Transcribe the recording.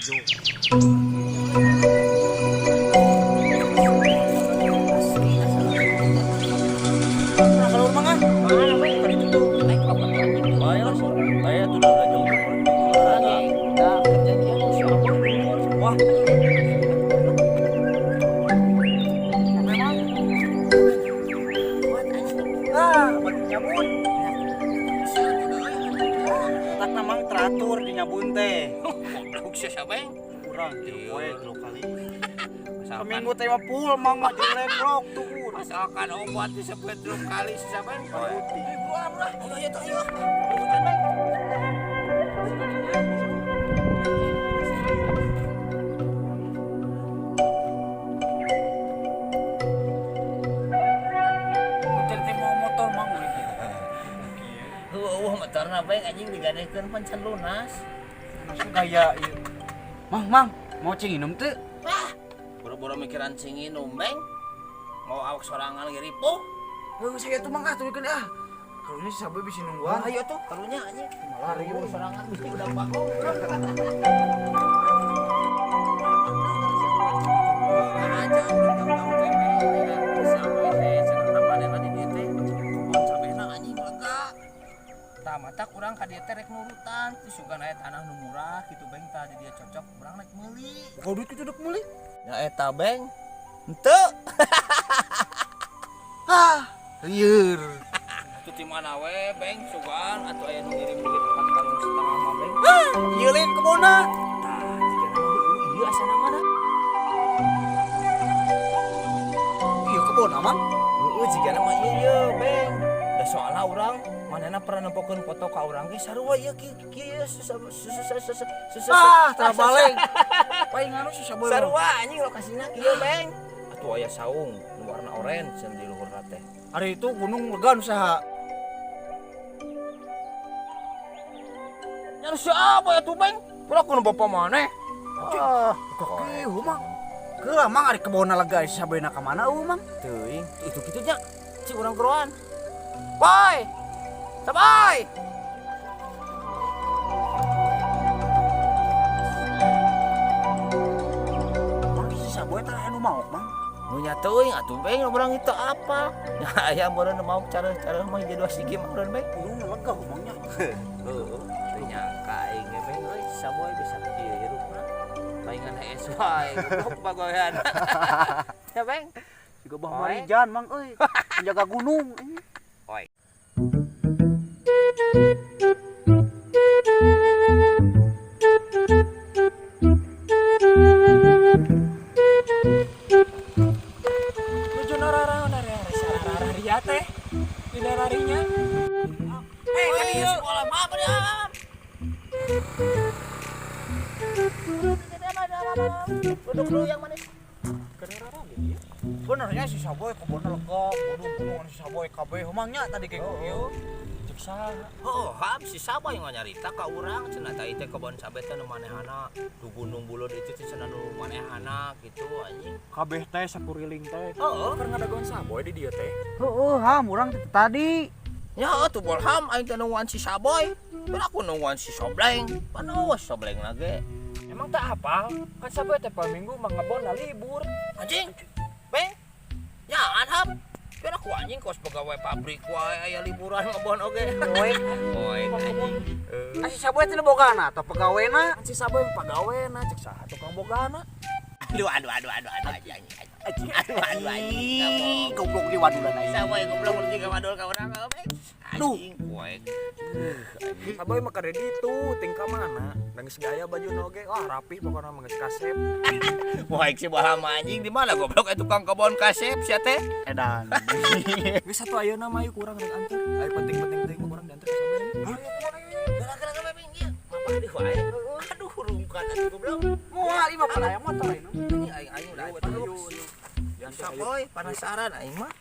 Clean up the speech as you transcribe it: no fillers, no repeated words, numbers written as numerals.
hijau. Nah, kalau rumah kan? Mana bang? Kan itu tuh. Naik apa tuh anjing? Bayar sih. Bayar tuh udah jauh. Udah kejadian siapa? Wah. Memang. Buat anjing. Ah, buat nyabun. Tak namang teratur di nyabun teh. Goblok sih siapa yang? Kurang poe 3 kali. Misalkan Seminggu teh mah full mang mah jelek-jelek tuh. misalkan obat disebut 3 kali sih siapa yang? Putih. Ayo tuh ayo. Bukan bang. Hotel teh mau motor mang we. Motorna bang anjing digadekeun pancan lunas. Langsung kayak ieu. Mang, mau cinginum teu? Boro-boro mikiran cinginum bang. Mau awak sorangan ge ripuh. Heuh saya tuh mang turikeun ah. Kalau ini sampai bisa nungguan. Ayo tuh karunya anjing. Malah Ripuh riuh. sorangan mesti udah pakau. Matak urang ka dieu teh rek nurutan, terus sugan aya tanah nu murah kitu beng tah di dia cocok urang rek meuli. Kau duit itu udah meuli. Ya eta beng. Henteu. Ah, lieur. Itu di mana we beng sugan atuh aya nu ngirim duit tepat karung setengah mah beng. Ah, ieu lain kebona. Tah jika nama ieu asana mana? Ieu kebona mang. Heueuh jika nama ieu beng. Da soalna urang manehna pernah nempokeun foto ka urang ge sarua ieu kieu susah. Ah, trabaleng. Paling anu susah beul. Sarua anjing lokasina kieu beng. Atuh aya saung nu warna orange cenah di luhurna teh. Hari itu gunung legan usaha. Nya siapa ya tuh beng? Pura-pura bapak maneh. Ah, keu mang. Keulah mang ari kebona lega sabena ka mana mang? Teuing, itu kitu nya. Cik urang geroan. Boy. Sabai. Mang si saboy teh anu mau mang. Nu nya teuing atuh beng urang itu apa? Ya aya meureun mau cara mah jadi wasigi mah meureun beng. Gunung lega mangnya. Heueuh, teu nyangka aing ge beng euy saboy bisa kieu hirupna. Palingan HS wae goblok pagoyan. Ya beng. Siga Bah Marijan mang euy. Penjaga gunung. Oi. Nuju narara sarara ria teh. Di nararinya. Hei, kan ieu sekolah mah apa dia? Duduk dulu yang manis. Benernya si saboy kebona lega, gunung-gunung si saboy kabeh mangnya tadi kayak kieu. Cek saha? Oh, ham si Saba yang nyarita ka urang cenah teh teh kebon sabet teh nu manehana du gunung buleud itu teh cenah nu manehana gitu anjing. Kabeh teh sakuriling teh. Heeh. Keur ngadagoan saboy di dieu teh. Heueuh, ham urang teh tadi. Nya atuh bolham aing teh nungguan si Saboy. Mun aku nungguan si Sobleng. Panaos Sobleng lage. Emang tak hafal? Kan saboy teh minggu mah ngebona libur. Anjing. Beng. Nyaan ham. Kan aku anjing kos pegawai pabrik wae aya liburan ngebon oge. Oe anjing. Si saboy teh bogana atau pegawena? Si saboy pegawena cek saha tukang bogana. Aduh anjing. Anjing. Goblok di wadulan aing. Saboy goblok mun jiga madul ka urang beng. Aduh. Anjing poe. Saboy mah kada ditu, tingkah mana? Nangis gaya baju noge, wah rapi pokoknya manggeus kasep. Poe si bolham anjing di mana goblok atuh tukang kebon kasep sia teh. Edan. Geus satu ayeuna mah yuk kurang rek anter. Aya penting-penting teh kurang diantar ka saboy. Gara-gara beng ieu. Mapah di wae. Aduh rungkat atuh goblok. Moal imah palaya motor ini. Ini aing udah atuh. Saboy penasaran aing mah.